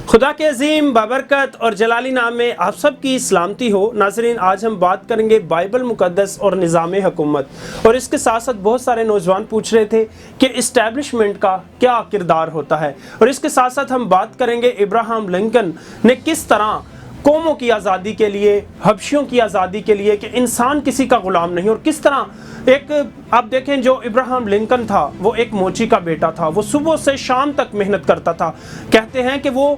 خدا کے عظیم بابرکت اور جلالی نام میں آپ سب کی سلامتی ہو۔ ناظرین، آج ہم بات کریں گے بائبل مقدس اور نظام حکومت، اور اس کے ساتھ ساتھ بہت سارے نوجوان پوچھ رہے تھے کہ اسٹیبلشمنٹ کا کیا کردار ہوتا ہے، اور اس کے ساتھ ساتھ ہم بات کریں گے ابراہم لنکن نے کس طرح قوموں کی آزادی کے لیے، حبشیوں کی آزادی کے لیے، کہ انسان کسی کا غلام نہیں، اور کس طرح ایک آپ دیکھیں جو ابراہم لنکن تھا وہ ایک موچی کا بیٹا تھا، وہ صبح سے شام تک محنت کرتا تھا۔ کہتے ہیں کہ وہ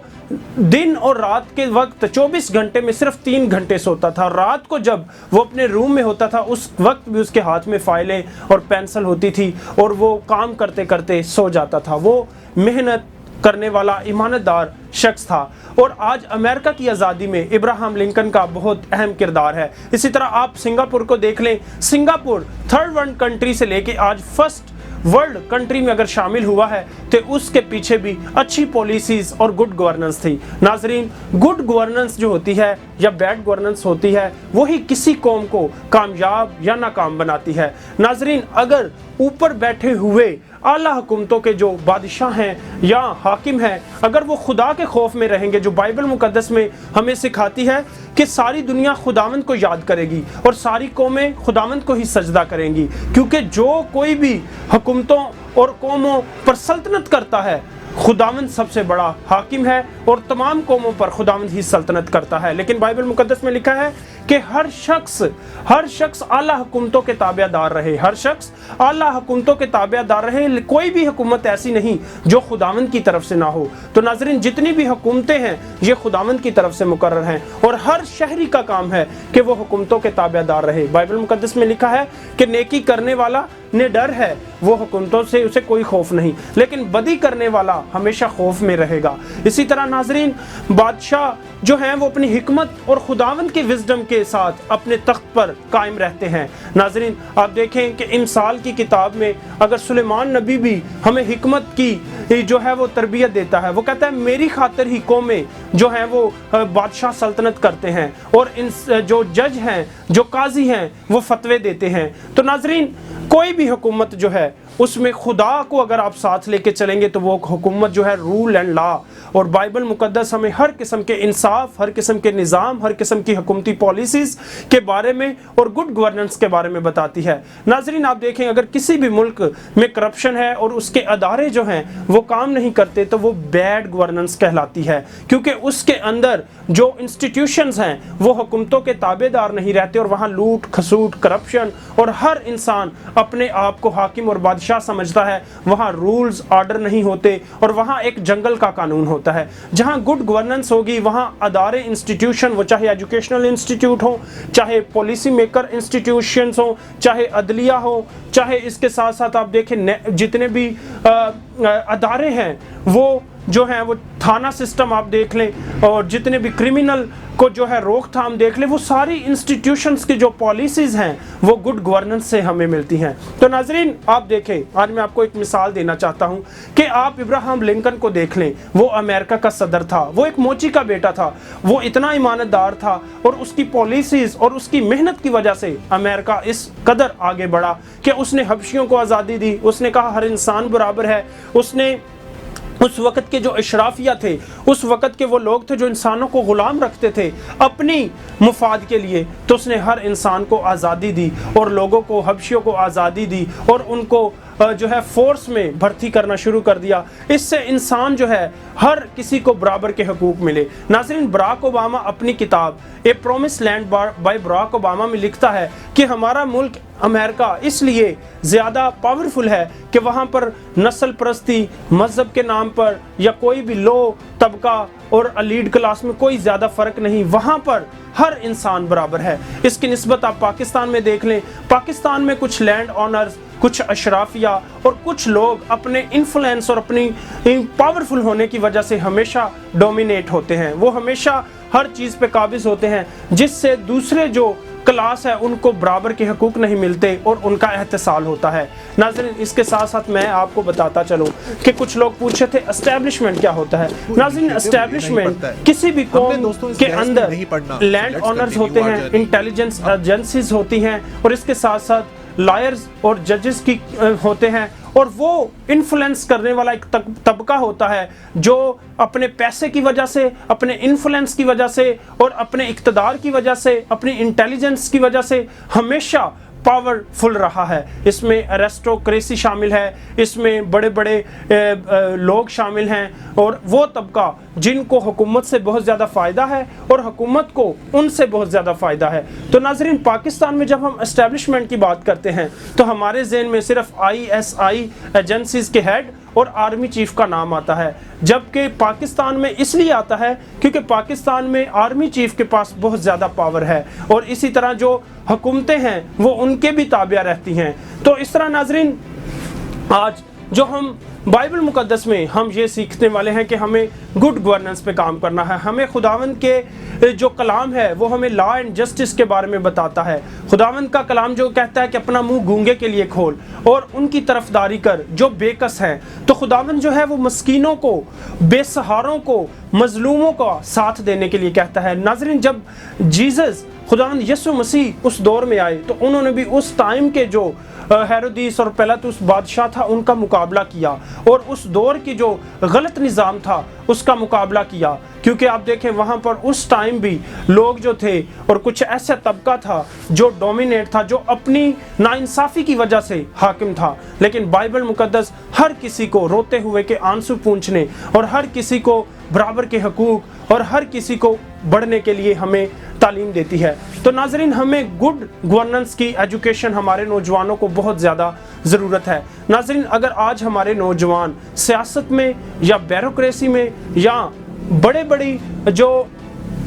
دن اور رات کے وقت 24 گھنٹے میں صرف 3 گھنٹے سوتا تھا، اور رات کو جب وہ اپنے روم میں ہوتا تھا اس وقت بھی اس کے ہاتھ میں فائلیں اور پینسل ہوتی تھی، اور وہ کام کرتے کرتے سو جاتا تھا۔ وہ محنت کرنے والا ایمانت دار شخص تھا، اور آج امریکہ کی آزادی میں ابراہم لنکن کا بہت اہم کردار ہے۔ اسی طرح آپ سنگاپور کو دیکھ لیں، سنگاپور تھرڈ ورلڈ کنٹری سے لے کے آج فرسٹ ورلڈ کنٹری میں اگر شامل ہوا ہے تو اس کے پیچھے بھی اچھی پالیسیز اور گڈ گورننس تھی۔ ناظرین، گڈ گورننس جو ہوتی ہے یا بیڈ گورننس ہوتی ہے وہی کسی قوم کو کامیاب یا ناکام بناتی ہے۔ ناظرین، اگر اوپر بیٹھے ہوئے اعلیٰ حکومتوں کے جو بادشاہ ہیں یا حاکم ہیں، اگر وہ خدا کے خوف میں رہیں گے، جو بائبل مقدس میں ہمیں سکھاتی ہے کہ ساری دنیا خداوند کو یاد کرے گی اور ساری قومیں خداوند کو ہی سجدہ کریں گی، کیونکہ جو کوئی بھی حکومتوں اور قوموں پر سلطنت کرتا ہے خداوند سب سے بڑا حاکم ہے، اور تمام قوموں پر خداوند ہی سلطنت کرتا ہے۔ لیکن بائبل مقدس میں لکھا ہے کہ ہر شخص اعلیٰ حکومتوں کے تابع دار رہے، ہر شخص اعلیٰ حکومتوں کے تابع دار رہے، کوئی بھی حکومت ایسی نہیں جو خداوند کی طرف سے نہ ہو۔ تو ناظرین، جتنی بھی حکومتیں ہیں یہ خداوند کی طرف سے مقرر ہیں، اور ہر شہری کا کام ہے کہ وہ حکومتوں کے تابع دار رہے۔ بائبل مقدس میں لکھا ہے کہ نیکی کرنے والا نے ڈر ہے، وہ حکومتوں سے اسے کوئی خوف نہیں، لیکن بدی کرنے والا ہمیشہ خوف میں رہے گا۔ اسی طرح ناظرین، بادشاہ جو ہیں وہ اپنی حکمت اور خداوند کی وزڈم کے ساتھ اپنے تخت پر قائم رہتے ہیں۔ ناظرین، آپ دیکھیں کہ امثال کی کتاب میں اگر سلیمان نبی بھی ہمیں حکمت کی جو ہے وہ تربیت دیتا ہے، وہ کہتا ہے میری خاطر ہی قومیں جو ہیں وہ بادشاہ سلطنت کرتے ہیں، اور جو جج ہیں، جو قاضی ہیں، وہ فتوے دیتے ہیں۔ تو ناظرین، کوئی بھی حکومت جو ہے اس میں خدا کو اگر آپ ساتھ لے کے چلیں گے تو وہ حکومت جو ہے رول اینڈ لا، اور بائبل مقدس ہمیں ہر قسم کے انصاف، ہر قسم کے نظام، ہر قسم کی حکومتی پالیسیز کے بارے میں اور گڈ گورننس کے بارے میں بتاتی ہے۔ ناظرین، آپ دیکھیں اگر کسی بھی ملک میں کرپشن ہے اور اس کے ادارے جو ہیں وہ کام نہیں کرتے تو وہ بیڈ گورننس کہلاتی ہے، کیونکہ اس کے اندر جو انسٹیٹیوشنز ہیں وہ حکومتوں کے تابع دار نہیں رہتے، اور وہاں لوٹ کھسوٹ، کرپشن، اور ہر انسان اپنے آپ کو حاکم اور بادشاہ سمجھتا ہے۔ وہاں رولز آرڈر نہیں ہوتے، اور وہاں ایک جنگل کا قانون ہوتا ہے۔ جہاں گڈ گورننس ہوگی وہاں ادارے، انسٹیٹیوشن، وہ چاہے ایجوکیشنل انسٹیٹیوٹ ہوں، چاہے پالیسی میکر انسٹیٹیوشنز ہوں، چاہے عدلیہ ہو، چاہے اس کے ساتھ ساتھ آپ دیکھیں جتنے بھی ادارے ہیں وہ جو ہیں وہ تھانہ سسٹم آپ دیکھ لیں، اور جتنے بھی کرمنل کو جو ہے روک تھام دیکھ لیں، وہ ساری انسٹیٹیوشنز کی جو پالیسیز ہیں وہ گڈ گورننس سے ہمیں ملتی ہیں۔ تو ناظرین، آپ دیکھیں، آج میں آپ کو ایک مثال دینا چاہتا ہوں کہ آپ ابراہم لنکن کو دیکھ لیں، وہ امریکہ کا صدر تھا، وہ ایک موچی کا بیٹا تھا، وہ اتنا ایمانت دار تھا، اور اس کی پالیسیز اور اس کی محنت کی وجہ سے امریکہ اس قدر آگے بڑھا کہ اس نے حبشیوں کو آزادی دی، اس نے کہا ہر انسان برابر ہے، اس نے اس وقت کے جو اشرافیہ تھے، اس وقت کے وہ لوگ تھے جو انسانوں کو غلام رکھتے تھے اپنی مفاد کے لیے، تو اس نے ہر انسان کو آزادی دی، اور لوگوں کو، حبشیوں کو آزادی دی، اور ان کو جو ہے فورس میں بھرتی کرنا شروع کر دیا۔ اس سے انسان جو ہے ہر کسی کو برابر کے حقوق ملے۔ ناظرین، براک اوباما اپنی کتاب a promise land by Barack Obama میں لکھتا ہے کہ ہمارا ملک امریکہ اس لیے زیادہ پاورفل ہے کہ وہاں پر نسل پرستی، مذہب کے نام پر، یا کوئی بھی لو طبقہ اور الیٹ کلاس میں کوئی زیادہ فرق نہیں، وہاں پر ہر انسان برابر ہے۔ اس کی نسبت آپ پاکستان میں دیکھ لیں، پاکستان میں کچھ لینڈ آنرز، کچھ اشرافیہ اور کچھ لوگ اپنے انفلوئنس اور اپنی پاورفل ہونے کی وجہ سے ہمیشہ ڈومینیٹ ہوتے ہیں، وہ ہمیشہ ہر چیز پہ قابض ہوتے ہیں، جس سے دوسرے جو کلاس ہے ان کو برابر کے حقوق نہیں ملتے اور ان کا احتسال ہوتا ہے۔ ناظرین، اس کے ساتھ ساتھ میں آپ کو بتاتا چلوں کہ کچھ لوگ پوچھے تھے اسٹیبلشمنٹ کیا ہوتا ہے۔ ناظرین، اسٹیبلشمنٹ کسی بھی قوم کے اندر لینڈ آنرز ہوتے ہیں، انٹیلیجنس ایجنسیز ہوتی ہیں، اور اس کے ساتھ ساتھ لائرز اور ججز کی ہوتے ہیں، اور وہ انفلوئنس کرنے والا ایک طبقہ ہوتا ہے جو اپنے پیسے کی وجہ سے، اپنے انفلوئنس کی وجہ سے اور اپنے اقتدار کی وجہ سے، اپنی انٹیلیجنس کی وجہ سے ہمیشہ پاورفل رہا ہے. اس میں ایرسٹوکریسی شامل ہے، اس میں بڑے بڑے لوگ شامل ہیں، اور وہ طبقہ جن کو حکومت سے بہت زیادہ فائدہ ہے اور حکومت کو ان سے بہت زیادہ فائدہ ہے. تو ناظرین، پاکستان میں جب ہم اسٹیبلشمنٹ کی بات کرتے ہیں تو ہمارے ذہن میں صرف ISI ایجنسیز کے ہیڈ اور آرمی چیف کا نام آتا ہے، جبکہ پاکستان میں اس لیے آتا ہے کیونکہ پاکستان میں آرمی چیف کے پاس بہت زیادہ پاور ہے، اور اسی طرح جو حکومتیں ہیں وہ ان کے بھی تابع رہتی ہیں. تو اس طرح ناظرین، آج جو ہم بائبل مقدس میں ہم یہ سیکھنے والے ہیں کہ ہمیں گڈ گورننس پہ کام کرنا ہے. ہمیں خداوند کے جو کلام ہے وہ ہمیں لا اینڈ جسٹس کے بارے میں بتاتا ہے. خداوند کا کلام جو کہتا ہے کہ اپنا منہ گونگے کے لیے کھول اور ان کی طرفداری کر جو بے کس ہیں. تو خداوند جو ہے وہ مسکینوں کو، بے سہاروں کو، مظلوموں کا ساتھ دینے کے لیے کہتا ہے. ناظرین، جب جیزس خداوند یسوع مسیح اس دور میں آئے تو انہوں نے بھی اس ٹائم کے جو ہیرودیس اور پیلاطس بادشاہ تھا ان کا مقابلہ کیا، اور اس دور کی جو غلط نظام تھا اس کا مقابلہ کیا. کیونکہ آپ دیکھیں وہاں پر اس ٹائم بھی لوگ جو تھے اور کچھ ایسا طبقہ تھا جو ڈومینیٹ تھا، جو اپنی ناانصافی کی وجہ سے حاکم تھا. لیکن بائبل مقدس ہر کسی کو روتے ہوئے کے آنسو پونچھنے اور ہر کسی کو برابر کے حقوق اور ہر کسی کو بڑھنے کے لیے ہمیں تعلیم دیتی ہے. تو ناظرین، ہمیں گڈ گورننس کی ایجوکیشن ہمارے نوجوانوں کو بہت زیادہ ضرورت ہے. ناظرین، اگر آج ہمارے نوجوان سیاست میں یا بیوروکریسی میں یا بڑے بڑی جو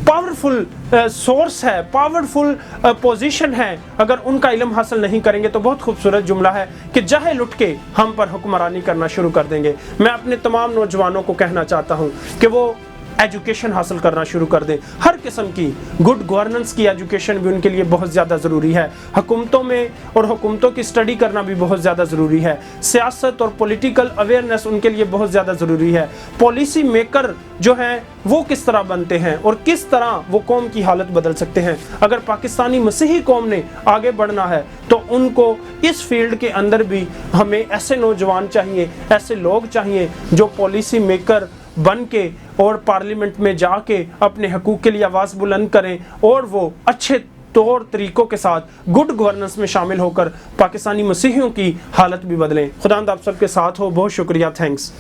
پاورفل سورس ہے، پاورفل پوزیشن ہے، اگر ان کا علم حاصل نہیں کریں گے تو بہت خوبصورت جملہ ہے کہ جاہل اٹھ کے ہم پر حکمرانی کرنا شروع کر دیں گے. میں اپنے تمام نوجوانوں کو کہنا چاہتا ہوں کہ وہ ایجوکیشن حاصل کرنا شروع کر دیں. ہر قسم کی گڈ گورننس کی ایجوکیشن بھی ان کے لیے بہت زیادہ ضروری ہے. حکومتوں میں اور حکومتوں کی اسٹڈی کرنا بھی بہت زیادہ ضروری ہے. سیاست اور پولیٹیکل اویئرنیس ان کے لیے بہت زیادہ ضروری ہے. پالیسی میکر جو ہیں وہ کس طرح بنتے ہیں اور کس طرح وہ قوم کی حالت بدل سکتے ہیں. اگر پاکستانی مسیحی قوم نے آگے بڑھنا ہے تو ان کو اس فیلڈ کے اندر بھی ہمیں ایسے نوجوان چاہیے، ایسے لوگ چاہیے جو پالیسی میکر بن کے اور پارلیمنٹ میں جا کے اپنے حقوق کے لیے آواز بلند کریں اور وہ اچھے طور طریقوں کے ساتھ گڈ گورننس میں شامل ہو کر پاکستانی مسیحیوں کی حالت بھی بدلیں. خداوند آپ سب کے ساتھ ہو. بہت شکریہ. تھینکس.